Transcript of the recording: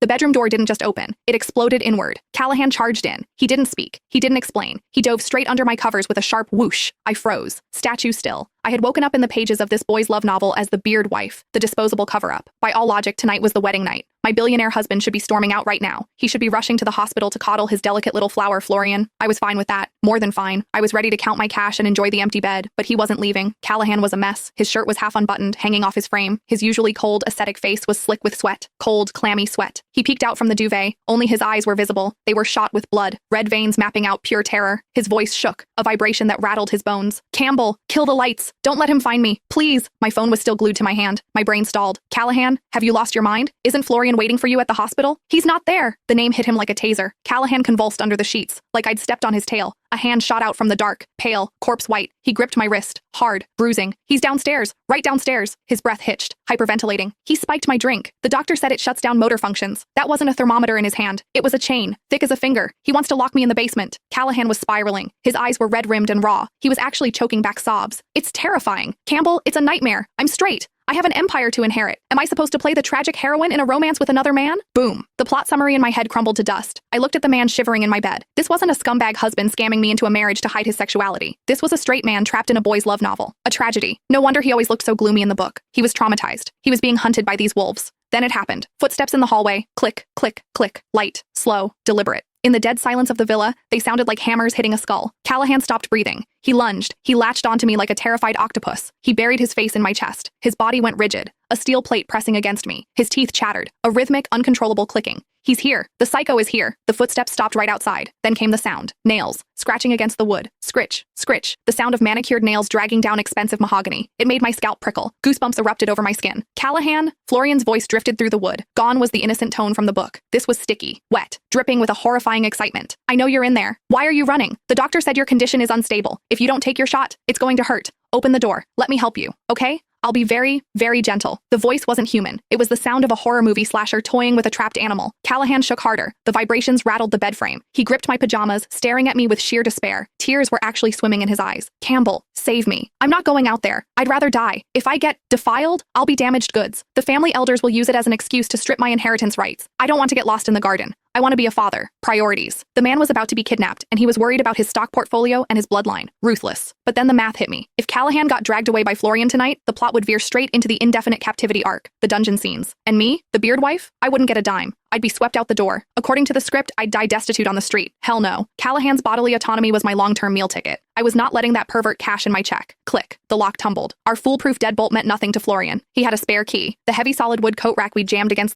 The bedroom door didn't just open. It exploded inward. Callahan charged in. He didn't speak. He didn't explain. He dove straight under my covers with a sharp whoosh. I froze, statue still. I had woken up in the pages of this boys' love novel as the beard wife, the disposable cover-up. By all logic, tonight was the wedding night. My billionaire husband should be storming out right now. He should be rushing to the hospital to coddle his delicate little flower Florian. I was fine with that. More than fine. I was ready to count my cash and enjoy the empty bed, but he wasn't leaving. Callahan was a mess. His shirt was half unbuttoned, hanging off his frame. His usually cold, ascetic face was slick with sweat. Cold, clammy sweat. He peeked out from the duvet. Only his eyes were visible. They were shot with blood, red veins mapping out pure terror. His voice shook, a vibration that rattled his bones. Campbell, kill the lights. Don't let him find me. Please. My phone was still glued to my hand. My brain stalled. Callahan, have you lost your mind? Isn't Florian waiting for you at the hospital? He's not there. The name hit him like a taser. Callahan convulsed under the sheets, like I'd stepped on his tail. A hand shot out from the dark, pale, corpse white. He gripped my wrist, hard, bruising. He's downstairs, right downstairs. His breath hitched, hyperventilating. He spiked my drink. The doctor said it shuts down motor functions. That wasn't a thermometer in his hand. It was a chain, thick as a finger. He wants to lock me in the basement. Callahan was spiraling. His eyes were red-rimmed and raw. He was actually choking back sobs. It's terrifying. Campbell, it's a nightmare. I'm straight. I have an empire to inherit. Am I supposed to play the tragic heroine in a romance with another man? Boom. The plot summary in my head crumbled to dust. I looked at the man shivering in my bed. This wasn't a scumbag husband scamming me into a marriage to hide his sexuality. This was a straight man trapped in a boys' love novel. A tragedy. No wonder he always looked so gloomy in the book. He was traumatized. He was being hunted by these wolves. Then it happened. Footsteps in the hallway. Click, click, click. Light, slow, deliberate. In the dead silence of the villa, they sounded like hammers hitting a skull. Callahan stopped breathing. He lunged. He latched onto me like a terrified octopus. He buried his face in my chest. His body went rigid, a steel plate pressing against me. His teeth chattered, a rhythmic, uncontrollable clicking. He's here. The psycho is here. The footsteps stopped right outside. Then came the sound. Nails, scratching against the wood. Scritch, scritch. The sound of manicured nails dragging down expensive mahogany. It made my scalp prickle. Goosebumps erupted over my skin. Callahan? Florian's voice drifted through the wood. Gone was the innocent tone from the book. This was sticky, wet, dripping with a horrifying excitement. I know you're in there. Why are you running? The doctor said your condition is unstable. If you don't take your shot, it's going to hurt. Open the door. Let me help you, okay? I'll be very, very gentle. The voice wasn't human. It was the sound of a horror movie slasher toying with a trapped animal. Callahan shook harder. The vibrations rattled the bed frame. He gripped my pajamas, staring at me with sheer despair. Tears were actually swimming in his eyes. Campbell, save me. I'm not going out there. I'd rather die. If I get defiled, I'll be damaged goods. The family elders will use it as an excuse to strip my inheritance rights. I don't want to get lost in the garden. I want to be a father. Priorities. The man was about to be kidnapped, and he was worried about his stock portfolio and his bloodline. Ruthless. But then the math hit me. If Callahan got dragged away by Florian tonight, the plot would veer straight into the indefinite captivity arc, the dungeon scenes. And me, the beard wife, I wouldn't get a dime. I'd be swept out the door. According to the script, I'd die destitute on the street. Hell no. Callahan's bodily autonomy was my long-term meal ticket. I was not letting that pervert cash in my check. Click. The lock tumbled. Our foolproof deadbolt meant nothing to Florian. He had a spare key. The heavy solid wood coat rack we jammed against